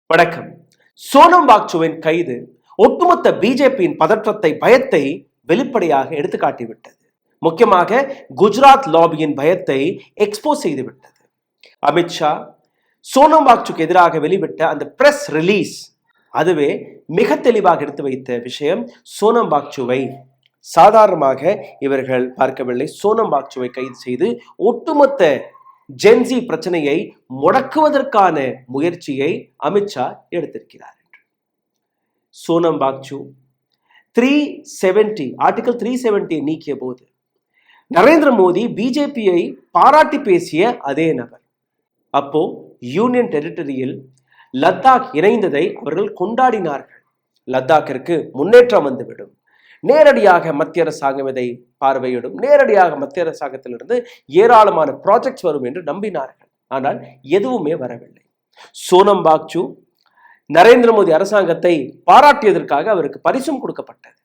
வணக்கம். சோனம் வாங்சுக்கின் கைது ஒட்டுமொத்த பிஜேபியின் பதற்றத்தை, பயத்தை வெளிப்படையாக எடுத்துக்காட்டிவிட்டது. முக்கியமாக குஜராத் லாபியின் பயத்தை எக்ஸ்போஸ் செய்துவிட்டது. அமித்ஷா சோனம் வாங்சுக்கு எதிராக வெளிவிட்ட அந்த பிரஸ் ரிலீஸ் அதுவே மிக தெளிவாக எடுத்து வைத்த விஷயம். சோனம் வாங்சுவை சாதாரணமாக இவர்கள் பார்க்கவில்லை. சோனம் வாங்சுவை கைது செய்து ஒட்டுமொத்த ஜென்சி பிரச்சனையை முடக்குவதற்கான முயற்சியை அமித்ஷா எடுத்திருக்கிறார். சோனம் வாங்சு 370 ஆர்டிகல் 370 நீக்கிய போது நரேந்திர மோடி பிஜேபியை பாராட்டி பேசிய அதே நபர். அப்போ யூனியன் டெரிட்டரியில் லத்தாக் இணைந்ததை அவர்கள் கொண்டாடினார்கள். லத்தாக்கிற்கு முன்னேற்றம் வந்துவிடும், நேரடியாக மத்திய அரசாங்கம் இதை பார்வையிடும், நேரடியாக மத்திய அரசாங்கத்திலிருந்து ஏராளமான ப்ராஜெக்ட்ஸ் வரும் என்று நம்பினார்கள். ஆனால் எதுவுமே வரவில்லை. சோனம் வாங்சு நரேந்திர மோடி அரசாங்கத்தை பாராட்டியதற்காக அவருக்கு பரிசும் கொடுக்கப்பட்டது,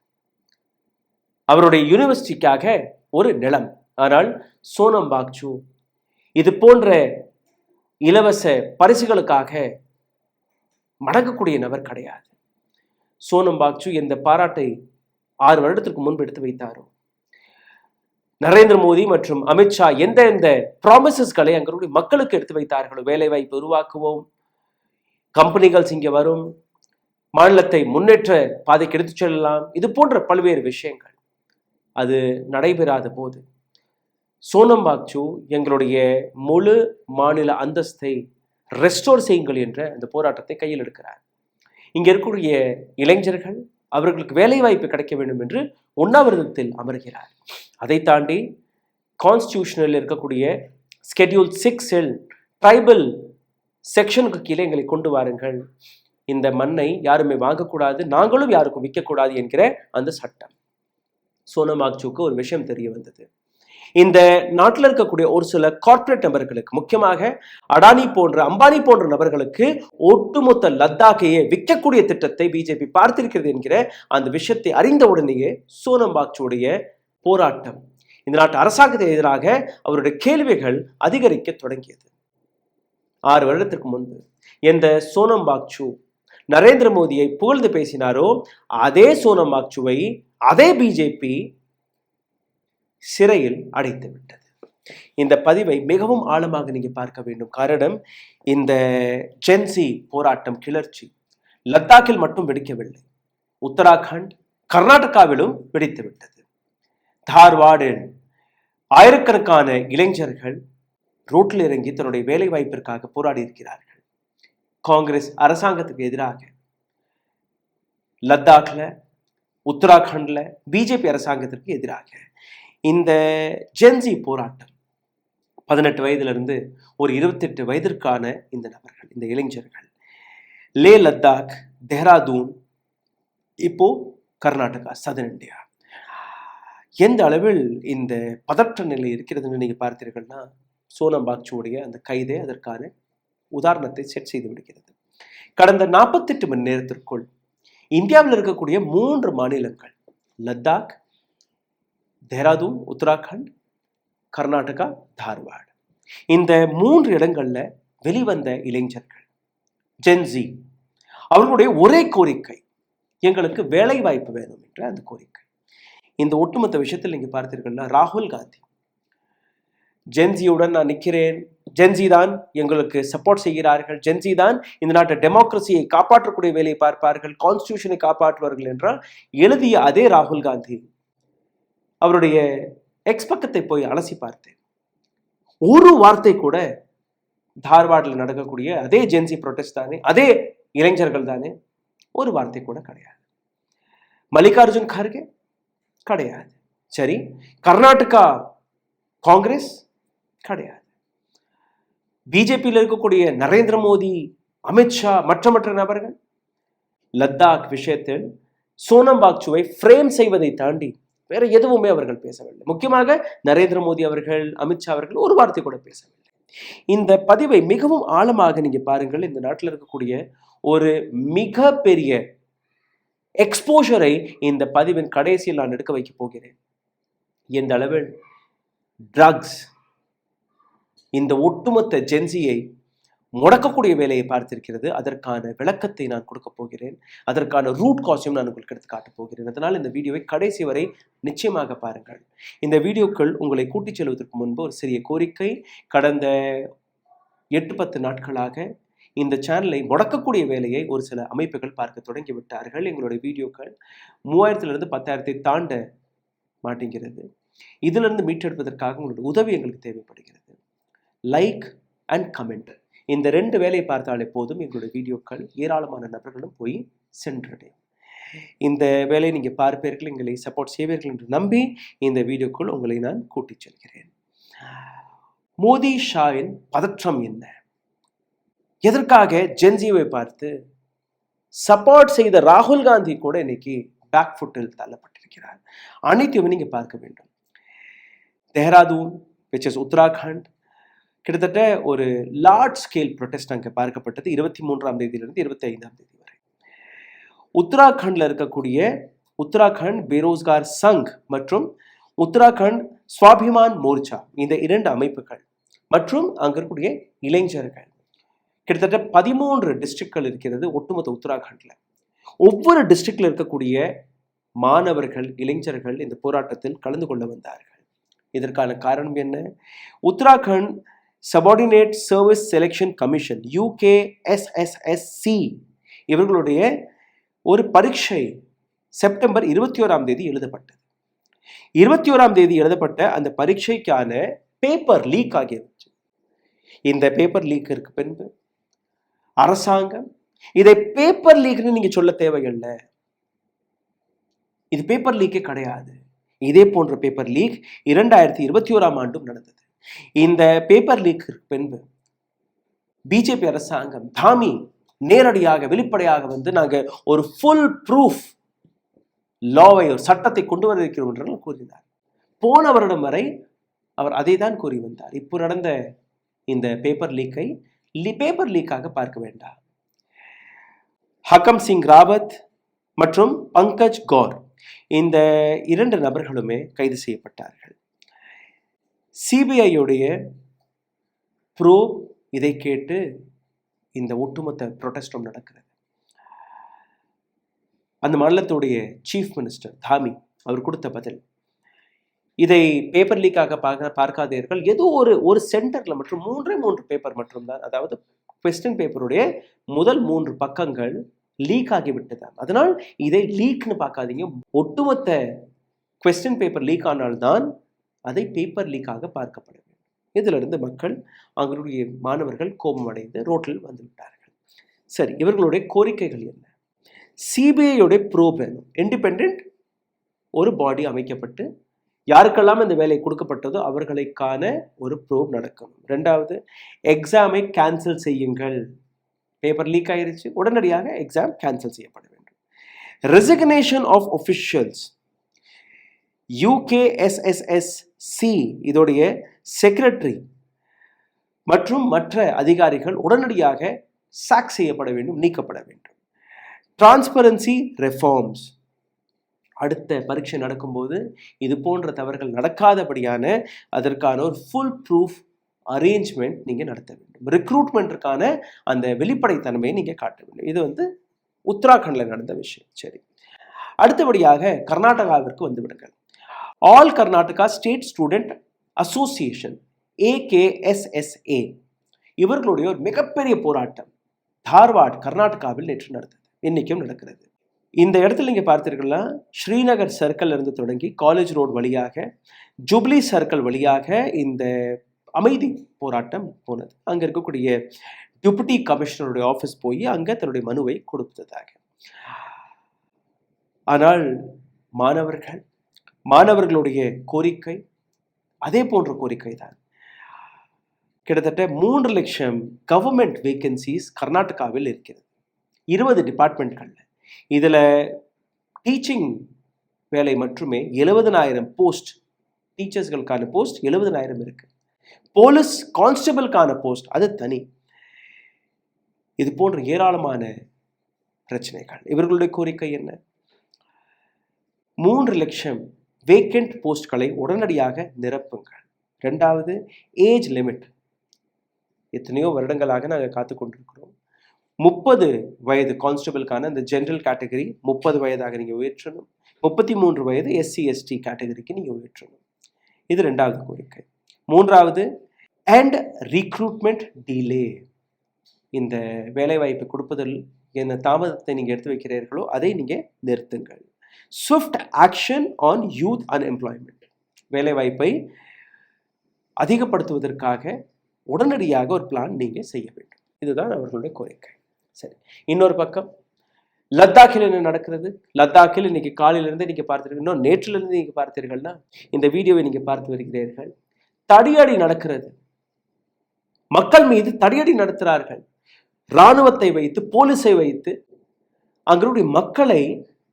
அவருடைய யூனிவர்சிட்டிக்காக ஒரு நிலம். ஆனால் சோனம் வாங்சு இது போன்ற இலவச பரிசுகளுக்காக மடங்கக்கூடிய நபர் கிடையாது. சோனம் வாங்சு இந்த பாராட்டை 6 வருடத்திற்கு முன்பு எடுத்து வைத்தாரோ, நரேந்திர மோடி மற்றும் அமித்ஷா எந்த ப்ராமிசஸ்களை அங்களுடைய மக்களுக்கு எடுத்து வைத்தார்களோ, வேலை வாய்ப்பு உருவாக்குவோம், கம்பெனிகள் இங்கே வரும், மாநிலத்தை முன்னேற்ற பாதைக்கு எடுத்துச் செல்லலாம், இது போன்ற பல்வேறு விஷயங்கள் அது நடைபெறாத போது சோனம் வாங்சு எங்களுடைய முழு மாநில அந்தஸ்தை ரெஸ்டோர் செய்யுங்கள் என்ற அந்த போராட்டத்தை கையில் எடுக்கிறார். இங்கே இருக்கக்கூடிய இளைஞர்கள் அவர்களுக்கு வேலை வாய்ப்பு கிடைக்க வேண்டும் என்று உண்ணாவிரதத்தில் அமர்கிறார். அதை தாண்டி கான்ஸ்டியூஷனில் இருக்கக்கூடிய ஸ்கெட்யூல் 6 ட்ரைபல் செக்ஷனுக்கு கீழே எங்களை கொண்டு வாருங்கள், இந்த மண்ணை யாருமே வாங்கக்கூடாது, நாங்களும் யாருக்கும் விற்கக்கூடாது என்கிற அந்த சட்டம். சோனம் வாங்சுக்கு ஒரு விஷயம் தெரிய வந்தது. இந்த நாட்டில் இருக்கக்கூடிய ஒரு சில கார்ப்பரேட் நபர்களுக்கு, முக்கியமாக அடானி போன்ற அம்பானி போன்ற நபர்களுக்கு ஒட்டுமொத்த லத்தாக்கையே விற்கக்கூடிய திட்டத்தை பிஜேபி பார்த்திருக்கிறது என்கிற அந்த விஷயத்தை அறிந்த உடனேயே சோனம் வாங்சுடைய போராட்டம், இந்த நாட்டு அரசாங்கத்துக்கு எதிராக அவருடைய கேள்விகள் அதிகரிக்க தொடங்கியது. 6 வருடத்திற்கு முன்பு எந்த சோனம் வாங்சு நரேந்திர மோடியை புகழ்ந்து பேசினாரோ, அதே சோனம் வாங்சுவை அதே பிஜேபி சிறையில் அடைத்து விட்டது. இந்த பதிவை மிகவும் ஆழமாக நீங்க பார்க்க வேண்டும். காரணம், இந்த ஜென்சி போராட்டம் கிளர்ச்சி லத்தாக்கில் மட்டும் வெடிக்கவில்லை, உத்தராகண்ட் கர்நாடகாவிலும் வெடித்து விட்டது. தார்வாடில் ஆயிரக்கணக்கான இளைஞர்கள் ரோட்டில் இறங்கி தன்னுடைய வேலை வாய்ப்பிற்காக போராடி இருக்கிறார்கள். காங்கிரஸ் அரசாங்கத்துக்கு எதிராக லத்தாக்ல, உத்தராகண்ட்ல பிஜேபி அரசாங்கத்திற்கு எதிராக இந்த ஜென்சி போராட்டம் 18 வயதிலிருந்து ஒரு 28 வயதிற்கான இந்த நபர்கள், இந்த இளைஞர்கள் லே லத்தாக், தேஹ்ராதூன், இப்போ கர்நாடகா, சதர்ன் இந்தியா, எந்த அளவில் இந்த பதற்ற நிலை இருக்கிறதுன்னு நீங்க பார்த்தீர்கள்னா, சோனம் வாங்சுடைய அந்த கைதே அதற்கான உதாரணத்தை செட் செய்து விடுகிறது. கடந்த 48 மணி நேரத்திற்குள் இந்தியாவில் இருக்கக்கூடிய 3 மாநிலங்கள், லத்தாக், தேஹ்ராதூன், உத்தராகண்ட், கர்நாடகா, தார்வாட், இந்த 3 இடங்கள்ல வெளிவந்த இளைஞர்கள் ஜென்சி, அவர்களுடைய ஒரே கோரிக்கை எங்களுக்கு வேலை வாய்ப்பு வேணும் என்ற அந்த கோரிக்கை. இந்த ஒட்டுமொத்த விஷயத்தில் நீங்க பார்த்தீர்கள்னா, ராகுல் காந்தி ஜென்சியுடன் நான் நிற்கிறேன், ஜென்சி தான் எங்களுக்கு சப்போர்ட் செய்கிறார்கள், ஜென்சி தான் இந்த நாட்டை டெமோக்ரஸியை காப்பாற்றக்கூடிய வேலையை பார்ப்பார்கள், கான்ஸ்டியூஷனை காப்பாற்றுவார்கள் என்றால் எழுதிய அதே ராகுல் காந்தி அவருடைய எக்ஸ் பக்கத்தை போய் அலசி பார்த்தேன். ஒரு வார்த்தை கூட தார்வாடில் நடக்கக்கூடிய அதே ஜென்சி ப்ரொடெஸ்ட் தானே, அதே இளைஞர்கள் தானே, ஒரு வார்த்தை கூட கிடையாது. மல்லிகார்ஜுன் கார்கே கிடையாது. சரி, கர்நாடகா காங்கிரஸ் கிடையாது. பிஜேபியில் இருக்கக்கூடிய நரேந்திர மோடி, அமித்ஷா, மற்ற நபர்கள் லத்தாக் விஷயத்தில் சோனம் வாங்சுவை ஃப்ரேம் செய்வதை தாண்டி வேற எதுவுமே அவர்கள் பேசவில்லை. முக்கியமாக நரேந்திர மோடி அவர்கள், அமித்ஷா அவர்கள் ஒரு வார்த்தை கூட பேசவில்லை. இந்த பதிவை மிகவும் ஆழமாக நீங்க பாருங்கள். இந்த நாட்டில் இருக்கக்கூடிய ஒரு மிக பெரிய எக்ஸ்போஷரை இந்த பதிவின் கடைசியில் நான் எடுக்க வைக்க போகிறேன். எந்த அளவில் ட்ரக்ஸ் இந்த ஒட்டுமொத்த ஜென்சியை முடக்கக்கூடிய வேலையை பார்த்திருக்கிறது. அதற்கான விளக்கத்தை நான் கொடுக்க போகிறேன். அதற்கான ரூட் காஸையும் நான் உங்களுக்கு எடுத்து காட்டப் போகிறேன். அதனால் இந்த வீடியோவை கடைசி வரை நிச்சயமாக பாருங்கள். இந்த வீடியோக்கள் உங்களை கூட்டிச் செல்வதற்கு முன்பு ஒரு சிறிய கோரிக்கை. கடந்த 8-10 நாட்களாக இந்த சேனலை முடக்கக்கூடிய வேலையை ஒரு சில அமைப்புகள் பார்க்க தொடங்கிவிட்டார்கள். எங்களுடைய வீடியோக்கள் 3000 10,000 தாண்ட மாட்டேங்கிறது. இதிலிருந்து மீட்டெடுப்பதற்காக உங்களுடைய உதவி எங்களுக்கு தேவைப்படுகிறது. லைக் அண்ட் கமெண்ட், இந்த 2 வேலையை பார்த்தாலே போதும் எங்களுடைய வீடியோக்கள் ஏராளமான நபர்களும் போய் சென்றடையும். இந்த வேலையை நீங்கள் பார்ப்பீர்கள், எங்களை சப்போர்ட் செய்வீர்கள் என்று நம்பி இந்த வீடியோக்குள் உங்களை நான் கூட்டிச் செல்கிறேன். மோடி ஷாவின் பதற்றம் என்ன? எதற்காக ஜென்சியை பார்த்து சப்போர்ட் செய்த ராகுல் காந்தி கூட இன்னைக்கு பேக் ஃபுட்டில் தள்ளப்பட்டிருக்கிறார். அனைத்தையுமே நீங்க பார்க்க வேண்டும். தேஹ்ராதூன், which is உத்தராகண்ட், கிட்டத்தட்ட ஒரு லார்ஜ் ஸ்கேல் ப்ரொடெஸ்ட் அங்கே பார்க்கப்பட்டது 23ஆம் தேதியிலிருந்து 25ஆம் தேதி வரை. உத்தராகண்ட்ல இருக்கக்கூடிய உத்தராகண்ட் பேரோஸ்கார் சங் மற்றும் உத்தராகண்ட் ஸ்வாபிமான் மோர்ச்சா, இந்த 2 அமைப்புகள் மற்றும் அங்க இருக்கக்கூடிய இளைஞர்கள், கிட்டத்தட்ட 13 டிஸ்ட்ரிக்ட்கள் இருக்கிறது ஒட்டுமொத்த உத்தராகண்ட்ல. ஒவ்வொரு டிஸ்ட்ரிக்ட்ல இருக்கக்கூடிய மாணவர்கள், இளைஞர்கள் இந்த போராட்டத்தில் கலந்து கொள்ள வந்தார்கள். இதற்கான காரணம் என்ன? Uttarakhand subordinate service selection commission UKSSSC இவர்களுடைய ஒரு பரீட்சை செப்டம்பர் 21ஆம் தேதி எழுதப்பட்டது. 21ஆம் தேதி எழுதப்பட்ட அந்த பரீட்சைக்கான பேப்பர் லீக் ஆகியது. இந்த பேப்பர் லீக்கிற்கு பின்பு அரசாங்கம் இதை பேப்பர் லீக்னு நீங்க சொல்ல தேவையில்லை, இது பேப்பர் லீக்கே கிடையாது, இதே போன்ற பேப்பர் லீக் 2021ஆம் ஆண்டும் நடந்தது. இந்த பேப்பர் லீக் பின்பு பிஜேபி அரசாங்கம் தாமி நேரடியாக வெளிப்படையாக வந்து நாங்க ஒரு ஃபுல் ப்ரூஃப் லாவை, ஒரு சட்டத்தை கொண்டு வர இருக்கிறோம் என்று கூறினார். போன வருடம் வரை அவர் அதை தான் கூறி வந்தார். இப்போ நடந்த இந்த பேப்பர் லீக்கை பேப்பர் லீக்காக பார்க்க வேண்டாம். ஹக்கம் சிங் ராவத் மற்றும் பங்கஜ் கௌர், இந்த 2 நபர்களுமே கைது செய்யப்பட்டார்கள். சிபிஐயுடைய ப்ரோப் இதை கேட்டு இந்த ஒட்டுமொத்த ப்ரொடெஸ்டும் நடக்கிறது. அந்த மாநிலத்துடைய சீஃப் மினிஸ்டர் தாமி அவர் கொடுத்த பதில், இதை பேப்பர் லீக்காக பார்க்காதீர்கள், ஏதோ ஒரு சென்டர்ல மற்றும் 3 பேப்பர் மட்டும்தான், அதாவது கொஸ்டின் பேப்பருடைய முதல் 3 பக்கங்கள் லீக் ஆகிவிட்டதான், அதனால் இதை லீக்னு பார்க்காதீங்க, ஒட்டுமொத்த கொஸ்டின் பேப்பர் லீக் ஆனால்தான் அதை பேப்பர் லீக்காக பார்க்கப்பட வேண்டும். இதுல இருந்து மக்கள், அவர்களுடைய மாணவர்கள் கோபம் அடைந்து ரோட்டில் வந்து விட்டார்கள். சரி, இவர்களுடைய கோரிக்கைகள் என்ன? சிபிஐயோட ப்ரோப் வேணும், இண்டிபெண்ட் ஒரு பாடி அமைக்கப்பட்டு யாருக்கெல்லாம் இந்த வேலை கொடுக்கப்பட்டதோ அவர்களுக்கான ஒரு ப்ரோப் நடக்கணும். 2வது, எக்ஸாமை கேன்சல் செய்யுங்கள், பேப்பர் லீக் ஆயிருச்சு, உடனடியாக எக்ஸாம் கேன்சல் செய்யப்பட வேண்டும். ரெசிக்னேஷன் ஆஃப் ஒஃபிஷியல்ஸ், UKSSSC இதோடைய செக்ரட்டரி மற்றும் மற்ற அதிகாரிகள் உடனடியாக சாக் செய்யப்பட வேண்டும், நீக்கப்பட வேண்டும். டிரான்ஸ்பரன்சி ரெஃபார்ம்ஸ், அடுத்த பரீட்சை நடக்கும்போது இது போன்ற தவறுகள் நடக்காதபடியான அதற்கான ஒரு ஃபுல் ப்ரூஃப் அரேஞ்ச்மெண்ட் நீங்க நடத்த வேண்டும். ரெக்ரூட்மெண்ட்டுக்கான அந்த வெளிப்படைத்தன்மையை நீங்க காட்ட வேண்டும். இது வந்து உத்தராகண்ட்ல நடந்த விஷயம். சரி, அடுத்தபடியாக கர்நாடகாவிற்கு வந்து விடுங்கள். All Karnataka state student association AKSSA இவர்களுடைய ஒரு மிகப்பெரிய போராட்டம் தார்வாட் கர்நாடகாவில் நேற்று நடந்தது, இன்னைக்கும் நடக்கிறது. இந்த இடத்துல நீங்க பார்த்தீர்கள்னா ஸ்ரீநகர் சர்க்கிள் இருந்து தொடங்கி காலேஜ் ரோடு வழியாக ஜூப்ளி சர்க்கிள் வழியாக இந்த அமைதி போராட்டம் போனது. அங்க இருக்கக்கூடிய டெபுட்டி கமிஷனருடைய ஆஃபீஸ் போய் அங்க தன்னுடைய மனுவை கொடுத்ததாக. ஆனால் மாணவர்களுடைய கோரிக்கை அதே போன்ற கோரிக்கை தான். கிட்டத்தட்ட 3 லட்சம் கவர்மெண்ட் வேகன்சிஸ் கர்நாடகாவில் இருக்கிறது 20 டிபார்ட்மெண்ட்கள்ல. இதுல டீச்சிங் வேலை மட்டுமே 70,000 போஸ்ட், டீச்சர்ஸ்களுக்கான போஸ்ட் 70,000 இருக்கு. போலீஸ் கான்ஸ்டபிளுக்கான போஸ்ட் அது தனி. இது போன்ற ஏராளமான பிரச்சனைகள். இவர்களுடைய கோரிக்கை என்ன? 3 லட்சம் வேக்கண்ட் போஸ்ட்களை உடனடியாக நிரப்புங்கள். 2வது, ஏஜ் லிமிட் எத்தனையோ வருடங்களாக நாங்கள் காத்து கொண்டிருக்கிறோம். 30 வயது கான்ஸ்டபிளுக்கான இந்த ஜென்ரல் கேட்டகரி 30 வயதாக நீங்கள் உயர்த்தணும். 33 வயது SC/ST கேட்டகரிக்கு நீங்கள் உயர்த்தணும். இது 2வது கோரிக்கை. 3வது அண்ட் ரீக்ரூட்மெண்ட் டிலே. இந்த வேலைவாய்ப்பு கொடுப்பதில் என்ன தாமதத்தை நீங்கள் எடுத்து வைக்கிறீர்களோ அதை நீங்கள் நிறுத்துங்கள். Swift action on youth unemployment. வேலைவாய்ப்பை அதிகப்படுத்துவதற்காக உடனடியாக ஒரு பிளான் நீங்கள் செய்ய வேண்டும். இதுதான் அவர்களுடைய கோரிக்கை. சரி, இன்னொரு பக்கம் லத்தாக்கில் என்ன நடக்கிறது? லத்தாக்கில் இன்னைக்கு காலையிலிருந்து நீங்கள் பார்த்தீர்கள், இன்னும் நேற்றிலிருந்து நீங்கள் பார்த்தீர்கள்னா இந்த வீடியோவை நீங்கள் பார்த்து வருகிறீர்கள். தடியடி நடக்கிறது. மக்கள் மீது தடியடி நடத்துகிறார்கள். இராணுவத்தை வைத்து, போலீஸை வைத்து அங்களுடைய மக்களை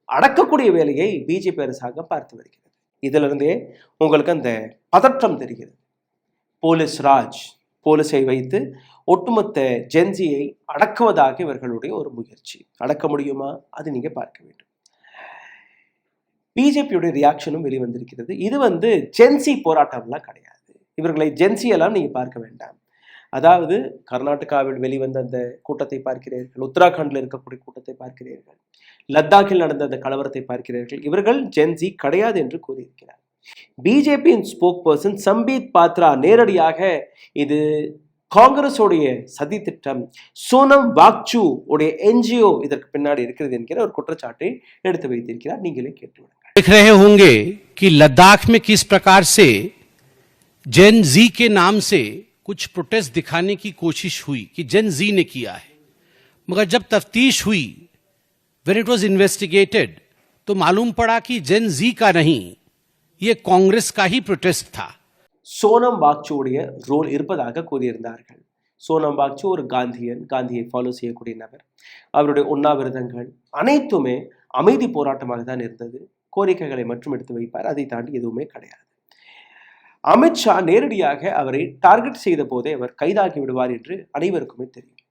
அடக்கக்கூடிய வேலையை பிஜேபி அரசாங்கம் பார்த்து வருகிறது. இதிலிருந்தே உங்களுக்கு அந்த பதற்றம் தெரிகிறது. போலீஸ் ராஜ், போலீஸை வைத்து ஒட்டுமொத்த ஜென்சியை அடக்குவதாக இவர்களுடைய ஒரு முயற்சி. அடக்க முடியுமா? அது நீங்க பார்க்க வேண்டும். பிஜேபியுடைய ரியாக்ஷனும் வெளிவந்திருக்கிறது. இது ஜென்சி போராட்டம்லாம் கிடையாது. இவர்களை ஜென்சி எல்லாம் நீங்க பார்க்க வேண்டாம். அதாவது கர்நாடகாவில் வெளிவந்த அந்த கூட்டத்தை பார்க்கிறீர்கள், உத்தராகண்டில் இருக்கக்கூடிய கூட்டத்தை பார்க்கிறீர்கள், லத்தாக்கில் நடந்த அந்த கலவரத்தை பார்க்கிறீர்கள். இவர்கள் ஜென்சி கிடையாது என்று கூறியிருக்கிறார். பிஜேபியின் ஸ்போக் பர்சன் சம்பீத் பாத்ரா நேரடியாக இது காங்கிரஸோடைய சதி திட்டம், சோனம் வாக்சூ உடைய என்ஜிஓ இதற்கு பின்னாடி இருக்கிறது என்கிற ஒரு குற்றச்சாட்டை எடுத்து வைத்திருக்கிறார். நீங்களே கேட்டுவிடுங்கள். देख रहे होंगे कि लद्दाख में किस प्रकार से जेन जी के नाम से कुछ प्रोटेस्ट दिखाने की कोशिश हुई कि जेन जी ने किया है, मगर जब तफ्तीश हुई, व्हेन इट वाज इन्वेस्टिगेटेड, तो मालूम पड़ा कि जेन जी का नहीं, ये कांग्रेस का ही प्रोटेस्ट था. சோனம் வாக்சூடைய ரோல் இருப்பதாக கூறியிருந்தார்கள். சோனம் வாக்சூ ஒரு காந்தியை ஃபாலோ செய்யக்கூடிய நபர். அவருடைய உண்ணாவிரதங்கள் அனைத்துமே அமைதி போராட்டமாக தான் இருந்தது. கோரிக்கைகளை மட்டும் எடுத்து வைப்பார், அதை தாண்டி எதுவுமே கிடையாது. அமித்ஷா நேரடியாக அவரை டார்கெட் செய்த போதே அவர் கைதாகி விடுவார் என்று அனைவருக்குமே தெரியும்.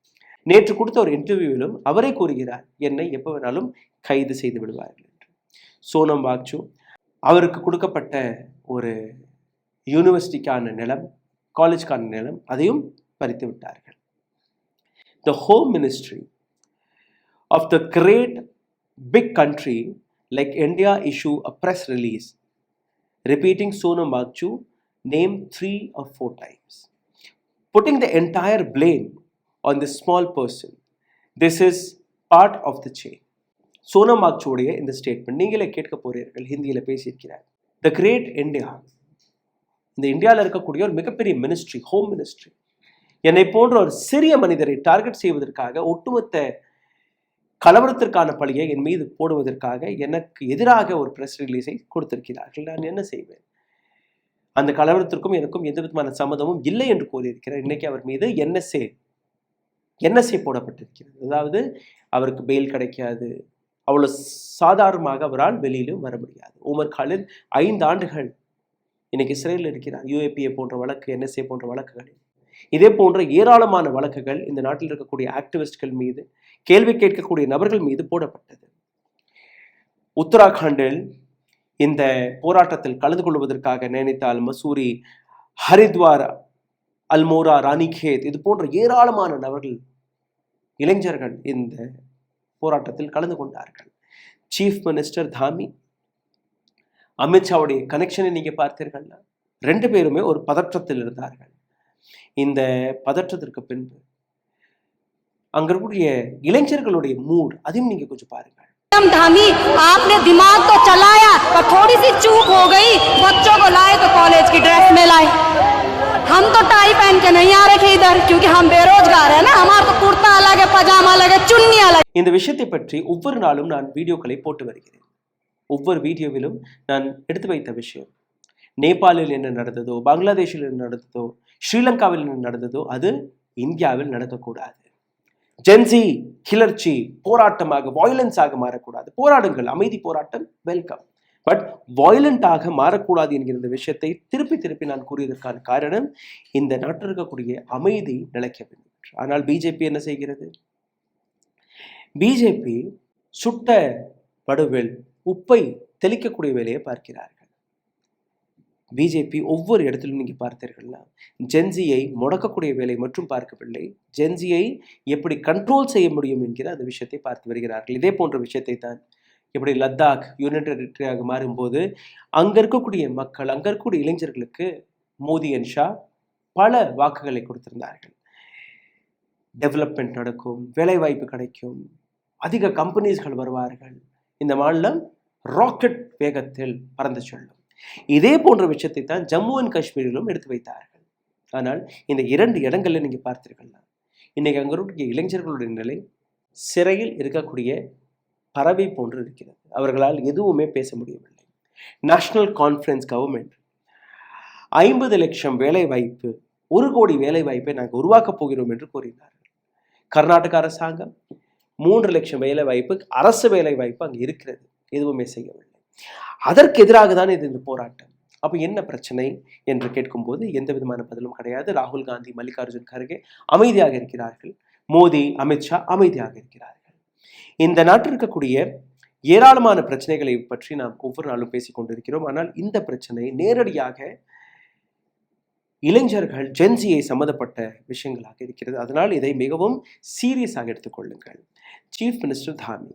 நேற்று கொடுத்த ஒரு இன்டர்வியூவிலும் அவரே கூறுகிறார், என்னை எப்போ வேணாலும் கைது செய்து விடுவார்கள் என்று. சோனம் வாக்சூ அவருக்கு கொடுக்கப்பட்ட ஒரு யூனிவர்சிட்டிக்கான நிலம், காலேஜ்க்கான நிலம், அதையும் பறித்து விட்டார்கள். The Home Ministry of the great big country like India issue a press release repeating Sonam Wangchu name 3 or 4 times, putting the entire blame on this small person. This is part of the chain. Sonam வாக்சூடைய இந்த statement நீங்களே கேட்க போறீர்கள். ஹிந்தியில் பேசியிருக்கிறார். The great India, இந்த இந்தியாவில் இருக்கக்கூடிய ஒரு மிகப்பெரிய மினிஸ்ட்ரி, ஹோம் மினிஸ்ட்ரி, என்னை போன்ற ஒரு சிறிய மனிதரை டார்கெட் செய்வதற்காக, ஒட்டுமொத்த கலவரத்திற்கான பழியை என் மீது போடுவதற்காக எனக்கு எதிராக ஒரு பிரஸ் ரிலீஸை கொடுத்திருக்கிறார்கள். நான் என்ன செய்வேன்? அந்த கலவரத்திற்கும் எனக்கும் எந்த விதமான சம்மதமும் இல்லை என்று கூறியிருக்கிறார். இன்னைக்கு அவர் மீது என்எஸ்ஏ போடப்பட்டிருக்கிறது. அதாவது அவருக்கு பெயில் கிடைக்காது, அவ்வளவு சாதாரணமாக அவரால் வெளியிலும் வர முடியாது. உமர் காலித் 5 ஆண்டுகள் இன்னைக்கு சிறையில் இருக்கிறார். UAPA போன்ற வழக்கு, NSA போன்ற வழக்குகள், இதே போன்ற ஏராளமான வழக்குகள் இந்த நாட்டில் இருக்கக்கூடிய ஆக்டிவிஸ்ட்கள் மீது, கேள்வி கேட்கக்கூடிய நபர்கள் மீது போடப்பட்டது. உத்தராகண்டில் இந்த போராட்டத்தில் கலந்து கொள்வதற்காக நைனிதால், மசூரி, ஹரித்வார், அல்மோரா, ராணிகேத் இது போன்ற ஏராளமான நபர்கள், இளைஞர்கள் இந்த போராட்டத்தில் கலந்து கொண்டார்கள். சீஃப் மினிஸ்டர் தாமி, அமித்ஷாவுடைய கனெக்ஷனை நீங்க பார்த்தீர்கள்னா 2 பேருமே ஒரு பதற்றத்தில் இருந்தார்கள். இந்த பதற்றத்திற்கு பின்பு அங்க இருக்கக்கூடிய இளைஞர்களுடைய மூட், அதையும் நீங்க கொஞ்சம் பாருங்கள். धामी, आपने दिमाग तो चलाया पर थोड़ी सी चूक हो गई। बच्चों को लाए तो कॉलेज की ड्रेस में लाए। हम तो टाई पहन के नहीं आ रहे इधर, क्योंकि हम बेरोजगार है ना। हमारा तो कुर्ता अलग है, पजामा अलग है, चुन्नी अलग. இந்த விஷயத்தை பற்றி ஒவ்வொரு நாளும் நான் வீடியோக்களை போட்டு வருகிறேன். ஒவ்வொரு வீடியோவிலும் நான் எடுத்து வைத்த விஷயம், நேபாளில் என்ன நடந்ததோ, பங்களாதேஷில் என்ன நடந்ததோ, ஸ்ரீலங்காவில் என்ன நடந்ததோ அது இந்தியாவில் நடக்கக்கூடாது. ஜென்சி கிளர்ச்சி போராட்டமாக, வயலன்ஸாக மாறக்கூடாது. போராடுங்கள், அமைதி போராட்டம் வெல்கம், பட் வயலண்டாக மாறக்கூடாது என்கிற இந்த விஷயத்தை திருப்பி நான் கூறியதற்கான காரணம், இந்த நாட்டில் இருக்கக்கூடிய அமைதி நிலைக்க வேண்டும். ஆனால் பிஜேபி என்ன செய்கிறது? பிஜேபி சுட்ட படுவில் உப்பை தெளிக்கக்கூடிய வேலையை பார்க்கிறார்கள். பிஜேபி ஒவ்வொரு இடத்திலும் நீங்கள் பார்த்தீர்கள்னா ஜென்சியை முடக்கக்கூடிய வேலை மட்டும் பார்க்கவில்லை, ஜென்சியை எப்படி கண்ட்ரோல் செய்ய முடியும் என்கிற அந்த விஷயத்தை பார்த்து வருகிறார்கள். இதே போன்ற விஷயத்தை தான் எப்படி லத்தாக் யூனியன் டெரிட்டரியாக மாறும்போது அங்கே இருக்கக்கூடிய மக்கள், அங்கே இருக்கக்கூடிய இளைஞர்களுக்கு மோடி அண்ட் ஷா பல வாக்குகளை கொடுத்திருந்தார்கள். டெவலப்மெண்ட் நடக்கும், வேலைவாய்ப்பு கிடைக்கும், அதிக கம்பெனிஸ்கள் வருவார்கள், இந்த மாநிலம் ராக்கெட் வேகத்தில் பறந்து செல்லும். இதே போன்ற விஷயத்தை தான் ஜம்மு அண்ட் காஷ்மீரிலும் எடுத்து வைத்தார்கள். ஆனால் இந்த 2 இடங்களில் நீங்கள் பார்த்தீர்கள்னா இன்னைக்கு அங்கே இருக்கக்கூடிய இளைஞர்களுடைய நிலை சிறையில் இருக்கக்கூடிய பறவை போன்று இருக்கிறது. அவர்களால் எதுவுமே பேச முடியவில்லை. நேஷனல் கான்ஃபரன்ஸ் கவர்மெண்ட் 50 லட்சம் வேலை வாய்ப்பு, 1 கோடி வேலை வாய்ப்பை நாங்கள் உருவாக்கப் போகிறோம் என்று கூறினார்கள். கர்நாடக அரசாங்கம் 3 லட்சம் வேலை வாய்ப்பு, அரசு வேலை வாய்ப்பு அங்கே இருக்கிறது, எதுவுமே செய்யவில்லை. அதற்கு எதிராக தான் இந்த போராட்டம். அப்போ என்ன பிரச்சனை என்று கேட்கும்போது எந்த விதமான பதிலும் கிடையாது. ராகுல் காந்தி, மல்லிகார்ஜுன் கர்கே அமைதியாக இருக்கிறார்கள், மோடி, அமித்ஷா அமைதியாக இருக்கிறார்கள். இந்த நாட்டில் இருக்கக்கூடிய ஏராளமான பிரச்சனைகளை பற்றி நாம் ஒவ்வொரு நாளும் பேசிக் கொண்டிருக்கிறோம். ஆனால் இந்த பிரச்சனை நேரடியாக இளைஞர்கள் ஜென்சியை சம்பந்தப்பட்ட விஷயங்களாக இருக்கிறது. அதனால் இதை மிகவும் சீரியஸாக எடுத்துக்கொள்ளுங்கள். சீஃப் மினிஸ்டர் தாமி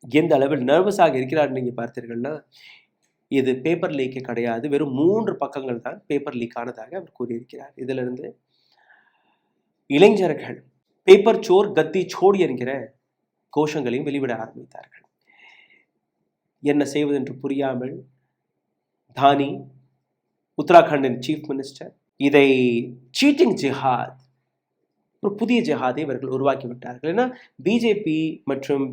எந்த அளவில் நர்வஸாக இருக்கிறார் நீங்க பார்த்தீர்கள்னா, இது பேப்பர் லீக்கே கிடையாது, வெறும் 3 பக்கங்கள் தான் பேப்பர் லீக் ஆனதாக அவர் கூறியிருக்கிறார். இதிலிருந்து இளைஞர்கள் பேப்பர் சோர் கத்தி சோடி என்கிற கோஷங்களையும் வெளிவிட ஆரம்பித்தார்கள். என்ன செய்வது என்று புரியாமல் தானி, உத்தராகண்டின் சீஃப் மினிஸ்டர், இதை சீட்டிங் ஜிஹாத், ஒரு புதிய ஜிஹாதை இவர்கள் உருவாக்கி விட்டார்கள். ஏன்னா பிஜேபி மற்றும்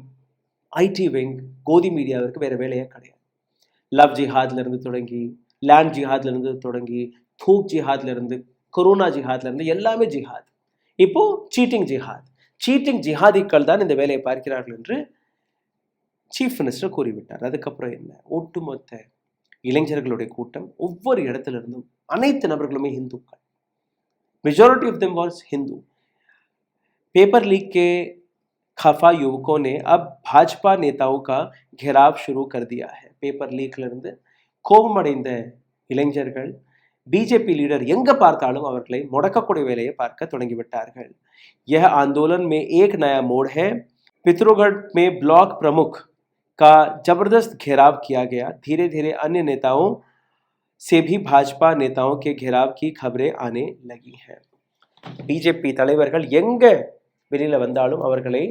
ஐடி விங், கோதி மீடியாவிற்கு வேற வேலையே கிடையாது. லவ் ஜிஹாத்ல இருந்து தொடங்கி, லேண்ட் ஜிஹாத்ல இருந்து தொடங்கி, தூக் ஜிஹாத்ல இருந்து, கொரோனா ஜிஹாத்ல இருந்து எல்லாமே ஜிஹாத். இப்போ சீட்டிங் ஜிஹாத், சீட்டிங் ஜிஹாதிகள் தான் இந்த வேலையை பார்க்கிறார்கள் என்று சீஃப் மினிஸ்டர் கூறிவிட்டார். அதுக்கப்புறம் என்ன, ஒட்டுமொத்த இளைஞர்களுடைய கூட்டம் ஒவ்வொரு இடத்துல இருந்தும், அனைத்து நபர்களுமே இந்துக்கள், majority of them was Hindu. Paper leak के खफा युवकों ने अब भाजपा नेताओं का घेराव शुरू कर दिया है. पेपर लीக்ல இருந்து கோபமடைந்த இளைஞர்கள் बीजेपी लीडर எங்க பார்த்தாலும் அவர்களை முடக்கக்கூடிய வேலையை பார்க்க தொடங்கிவிட்டார்கள். यह आंदोलन में एक नया मोड़ है. पिथौरागढ़ में ब्लॉक प्रमुख का जबरदस्त घेराव किया गया. धीरे धीरे अन्य नेताओं से भी भाजपा नेताओं के घेराव की खबरें आने लगी हैं. बीजेपी தலைவர்கள் எங்க வெளியில வந்தாலும் அவர்களை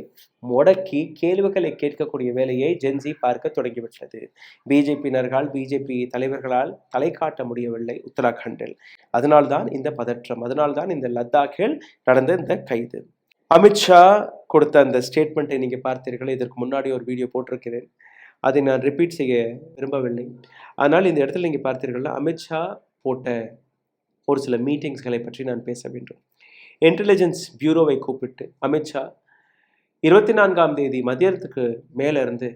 முடக்கி கேள்விகளை கேட்கக்கூடிய வேலையை ஜென்சி பார்க்க தொடங்கிவிட்டது. பிஜேபியினர்கள், பிஜேபி தலைவர்களால் தலை காட்ட முடியவில்லை உத்தராகண்டில். அதனால்தான் இந்த பதற்றம், அதனால்தான் இந்த லத்தாக்கில் நடந்த இந்த கைது. அமித்ஷா கொடுத்த அந்த ஸ்டேட்மெண்ட்டை நீங்க பார்த்தீர்கள். இதற்கு முன்னாடி ஒரு வீடியோ போட்டிருக்கிறேன், அதை நான் ரிப்பீட் செய்ய விரும்பவில்லை. ஆனால் இந்த இடத்துல நீங்க பார்த்தீர்கள்னா, அமித்ஷா போட்ட ஒரு சில மீட்டிங்ஸ்களை பற்றி நான் பேச வேண்டும். இன்டெலிஜென்ஸ் பியூரோவை கூப்பிட்டு அமித்ஷா 24ஆம் தேதி மதியத்துக்கு மேல இருந்து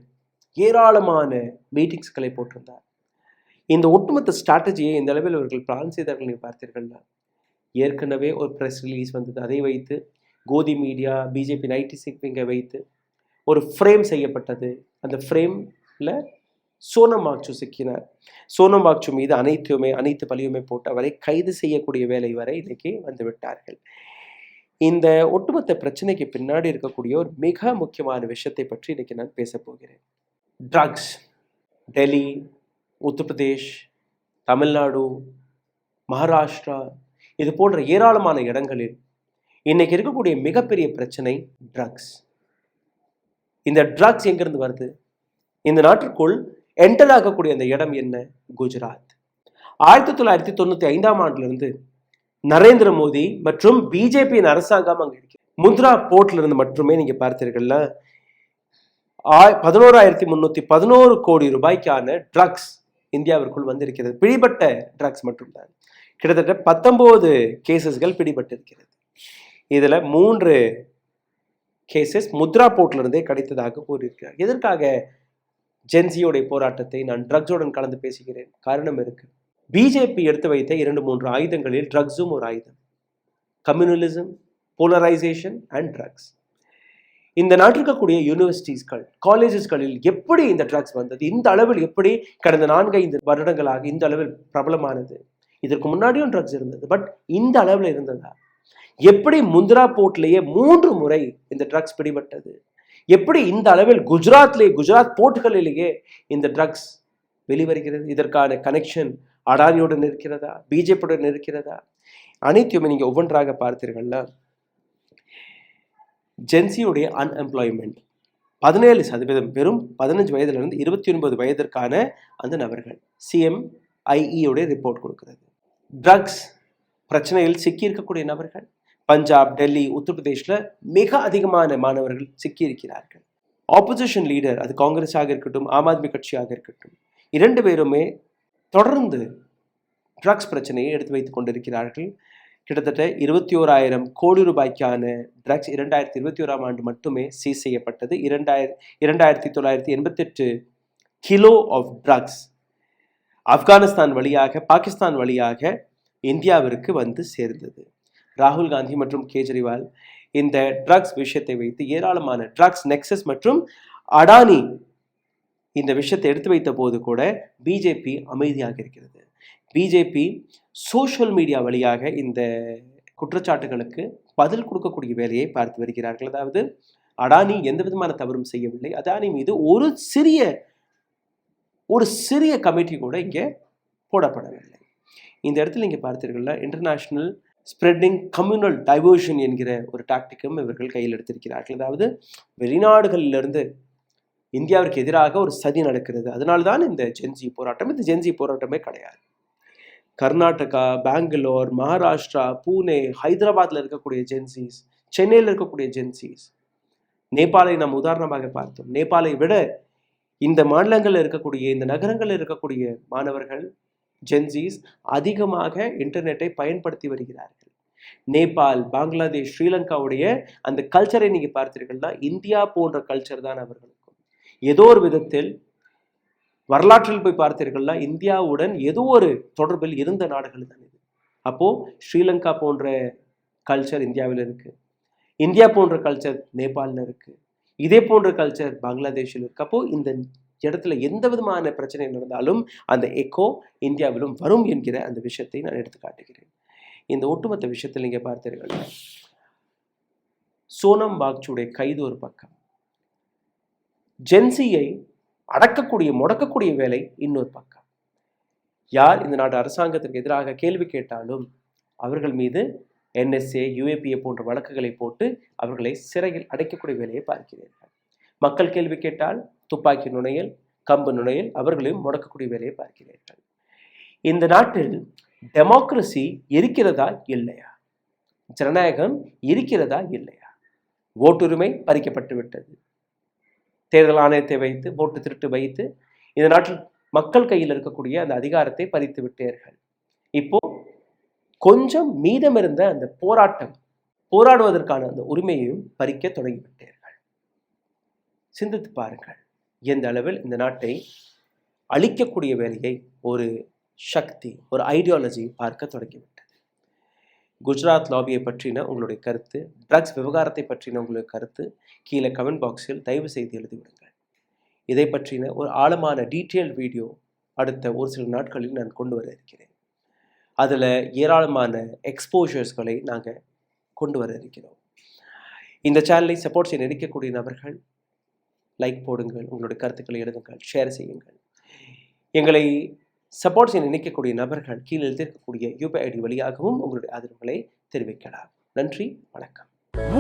ஏராளமான மீட்டிங்ஸ்களை போட்டிருந்தார். இந்த ஒட்டுமொத்த ஸ்ட்ராட்டஜியை இந்த அளவில் அவர்கள் பிளான் செய்தார்கள். நீங்கள் பார்த்தீர்கள்னா, ஏற்கனவே ஒரு ப்ரெஸ் ரிலீஸ் வந்தது, அதை வைத்து கோதி மீடியா, பிஜேபி ஐடி சிக்விங்கை வைத்து ஒரு ஃப்ரேம் செய்யப்பட்டது. அந்த ஃப்ரேமில் சோனம் வாங்சு சிக்கினார். சோனம் வாங்சு மீது அனைத்து பழியுமே போட்டு அவரை கைது செய்யக்கூடிய வேலை வரை இன்னைக்கு வந்து விட்டார்கள். இந்த ஒட்டுமொத்த பிரச்சனைக்கு பின்னாடி இருக்கக்கூடிய ஒரு மிக முக்கியமான விஷயத்தை பற்றி இன்னைக்கு நான் பேச போகிறேன். ட்ரக்ஸ். டெல்லி, உத்தரப்பிரதேஷ், தமிழ்நாடு, மகாராஷ்டிரா, இது போன்ற ஏராளமான இடங்களில் இன்னைக்கு இருக்கக்கூடிய மிகப்பெரிய பிரச்சனை ட்ரக்ஸ். இந்த ட்ரக்ஸ் எங்கிருந்து வருது? இந்த நாட்டிற்குள் என்டர் ஆகக்கூடிய அந்த இடம் என்ன? குஜராத். 1995ஆம் ஆண்டிலிருந்து நரேந்திர மோடி மற்றும் பிஜேபியின் அரசாங்கம் அங்கே இருக்கு. முத்ரா போர்ட்ல இருந்து மட்டுமே நீங்க பார்த்தீர்கள்னா 11,311 கோடி ரூபாய்க்கான ட்ரக்ஸ் இந்தியாவிற்குள் வந்திருக்கிறது. பிடிபட்ட ட்ரக்ஸ் மட்டும்தான் கிட்டத்தட்ட 19 கேசஸ்கள் பிடிபட்டிருக்கிறது. இதுல 3 கேசஸ் முத்ரா போர்ட்ல இருந்தே கிடைத்ததாக கூறியிருக்கிறார். எதற்காக ஜென்சியோடைய போராட்டத்தை நான் ட்ரக்ஸுடன் கலந்து பேசுகிறேன்? காரணம் இருக்கு. பிஜேபி எடுத்து வைத்த 2-3 ஆயுதங்களில் ட்ரக்ஸும் ஒரு ஆயுதம். Communalism, polarisation and drugs. இந்த நாட்டில் இருக்கக்கூடிய யூனிவர்சிட்டிஸ்கள், காலேஜஸ்களில் எப்படி இந்த ட்ரக்ஸ் வந்தது, இந்த அளவில் எப்படி கடந்த 4-5 வருடங்களாக இந்த அளவில் பிரபலமானது? இதற்கு முன்னாடியும் ட்ரக்ஸ் இருந்தது, பட் இந்த அளவில் இருந்ததா? எப்படி முந்திரா போர்ட்லேயே 3 முறை இந்த ட்ரக்ஸ் பிடிபட்டது? எப்படி இந்த அளவில் குஜராத் போர்ட்டுகளிலேயே இந்த ட்ரக்ஸ் வெளிவருகிறது? இதற்கான கனெக்ஷன் அடானியுடன் இருக்கிறதா, பிஜேபியுடன் இருக்கிறதா? அனைத்தையுமே நீங்க ஒவ்வொன்றாக பார்த்தீர்கள்னா, ஜென்சியுடைய அன்எம்ப்ளாய்மெண்ட் 17%, வெறும் 15 வயதிலிருந்து 29 வயதிற்கான அந்த நபர்கள் CMIE ரிப்போர்ட் கொடுக்கிறது. ட்ரக்ஸ் பிரச்சனையில் சிக்கியிருக்கக்கூடிய நபர்கள் பஞ்சாப், டெல்லி, உத்தரப்பிரதேஷ்ல மிக அதிகமான மாணவர்கள் சிக்கியிருக்கிறார்கள். ஆப்போசிஷன் லீடர், அது காங்கிரஸாக இருக்கட்டும், ஆம் ஆத்மி கட்சியாக இருக்கட்டும், 2 பேருமே தொடர்ந்து ட்ரக்ஸ் பிரச்சனையை எடுத்து வைத்துக் கொண்டிருக்கிறார்கள். கிட்டத்தட்ட 21,000 கோடி ரூபாய்க்கான ட்ரக்ஸ் 2021ஆம் ஆண்டு மட்டுமே சீஸ் செய்யப்பட்டது. 2,988 கிலோ ஆஃப் ட்ரக்ஸ் ஆப்கானிஸ்தான் வழியாக, பாகிஸ்தான் வழியாக இந்தியாவிற்கு வந்து சேர்ந்தது. ராகுல் காந்தி மற்றும் கேஜ்ரிவால் இந்த ட்ரக்ஸ் விஷயத்தை வைத்து ஏராளமான ட்ரக்ஸ் நெக்ஸஸ் மற்றும் அடானி இந்த விஷயத்தை எடுத்து வைத்த போது கூட பிஜேபி அமைதியாக இருக்கிறது. பிஜேபி சோஷியல் மீடியா வழியாக இந்த குற்றச்சாட்டுகளுக்கு பதில் கொடுக்கக்கூடிய வேலையை பார்த்து வருகிறார்கள். அதாவது அடானி எந்த விதமான தவறும் செய்யவில்லை. அடானி மீது ஒரு சிறிய கமிட்டி கூட இங்கே போடப்படவில்லை. இந்த இடத்துல இங்கே பார்த்தீர்கள்னா இன்டர்நேஷனல் ஸ்ப்ரெட்டிங் கம்யூனல் டைவர்ஷன் என்கிற ஒரு டாக்டிக்கும் இவர்கள் கையில் எடுத்திருக்கிறார்கள். அதாவது வெளிநாடுகளிலிருந்து இந்தியாவிற்கு எதிராக ஒரு சதி நடக்கிறது. அதனால்தான் இந்த ஜென்சி போராட்டம். இந்த ஜென்சி போராட்டமே கிடையாது. கர்நாடகா, பெங்களூர், மகாராஷ்டிரா, பூனே, ஹைதராபாத்தில் இருக்கக்கூடிய ஜென்சிஸ், சென்னையில் இருக்கக்கூடிய ஜென்சிஸ், நேபாளை நாம் உதாரணமாக பார்த்தோம். நேபாளை விட இந்த மாநிலங்களில் இருக்கக்கூடிய, இந்த நகரங்களில் இருக்கக்கூடிய மாணவர்கள், ஜென்சிஸ் அதிகமாக இன்டர்நெட்டை பயன்படுத்தி வருகிறார்கள். நேபாள், பங்களாதேஷ், ஸ்ரீலங்காவுடைய அந்த கல்ச்சரை நீங்க பார்த்தீர்கள்னா இந்தியா போன்ற கல்ச்சர் தான் அவர்களுக்கும். ஏதோ ஒரு விதத்தில் வரலாற்றில் போய் பார்த்தீர்கள்னா இந்தியாவுடன் ஏதோ ஒரு தொடர்பில் இருந்த நாடுகள் தான் இது. அப்போ ஸ்ரீலங்கா போன்ற கல்ச்சர் இந்தியாவில் இருக்கு, இந்தியா போன்ற கல்ச்சர் நேபாளில் இருக்கு, இதே போன்ற கல்ச்சர் பங்களாதேஷில் இருக்கு. அப்போ இந்த இடத்துல எந்த விதமான பிரச்சனை நடந்தாலும் அந்த எக்கோ இந்தியாவிலும் வரும் என்கிற அந்த விஷயத்தை நான் எடுத்து காட்டுகிறேன். இந்த ஒட்டுமொத்த விஷயத்தில் நீங்க பார்த்தீர்கள், சோனம் பாக்சுடைய கைது ஒரு பக்கம், ஜென்சியை அடக்கக்கூடிய முடக்கக்கூடிய வேலை இன்னொரு பக்கம். யார் இந்த நாட்டு அரசாங்கத்திற்கு எதிராக கேள்வி கேட்டாலும் அவர்கள் மீது NSA, UAPA போன்ற வழக்குகளை போட்டு அவர்களை சிறையில் அடைக்கக்கூடிய வேலையை பார்க்கிறீர்கள். மக்கள் கேள்வி கேட்டால் துப்பாக்கி நுணையல், கம்பு நுணையல், அவர்களையும் முடக்கக்கூடிய வேலையை பார்க்கிறீர்கள். இந்த நாட்டில் டெமோக்ரஸி இருக்கிறதா இல்லையா? ஜனநாயகம் இருக்கிறதா இல்லையா? ஓட்டுரிமை பறிக்கப்பட்டு விட்டது. தேர்தல் ஆணையத்தை வைத்து, ஓட்டு திருட்டு வைத்து இந்த நாட்டில் மக்கள் கையில் இருக்கக்கூடிய அந்த அதிகாரத்தை பறித்து விட்டீர்கள். இப்போ கொஞ்சம் மீதம் இருந்த அந்த போராடுவதற்கான அந்த உரிமையையும் பறிக்க தொடங்கிவிட்டீர்கள். சிந்தித்து பாருங்கள், எந்த அளவில் இந்த நாட்டை அழிக்கக்கூடிய வேலையை ஒரு சக்தி, ஒரு ஐடியாலஜி பார்க்க தொடங்கிவிட்டது. குஜராத் லாபியை பற்றின உங்களுடைய கருத்து, ட்ரக்ஸ் விவகாரத்தை பற்றின உங்களுடைய கருத்து கீழே கமெண்ட் பாக்ஸில் தயவு செய்து எழுதிவிடுங்கள். இதை பற்றின ஒரு ஆழமான டீட்டெயில் வீடியோ அடுத்த ஒரு சில நாட்களில் நான் கொண்டு வர இருக்கிறேன். அதில் ஏராளமான எக்ஸ்போஷர்ஸ்களை நாங்கள் கொண்டு வர இருக்கிறோம். இந்த சேனலை சப்போர்ட் செய்ய நினைக்கக்கூடிய நபர்கள் லைக் போடுங்கள், உங்களுடைய கருத்துக்களை எழுதுங்கள், ஷேர் செய்யுங்கள். எங்களை சப்போர்ட் செய்ய நினைக்கக்கூடிய நபர்கள் கீழே எழுதியிருக்கக்கூடிய UPI ID வழியாகவும் உங்களுடைய ஆதரவுகளை தெரிவிக்கலாம். நன்றி, வணக்கம்.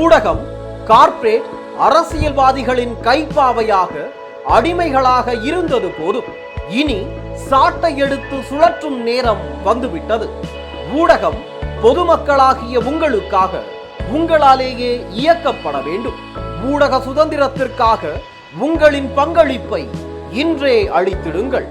ஊடகம் கார்ப்பரேட் அரசியல்வாதிகளின் கைப்பாவையாக, அடிமைகளாக இருந்தது போதும். இனி சாட்டை எடுத்து சுழற்றும் நேரம் வந்துவிட்டது. ஊடகம் பொதுமக்களாகிய உங்களுக்காக, உங்களாலேயே இயக்கப்பட வேண்டும். ஊடக சுதந்திரத்திற்காக உங்களின் பங்களிப்பை இன்றே அளித்திடுங்கள்.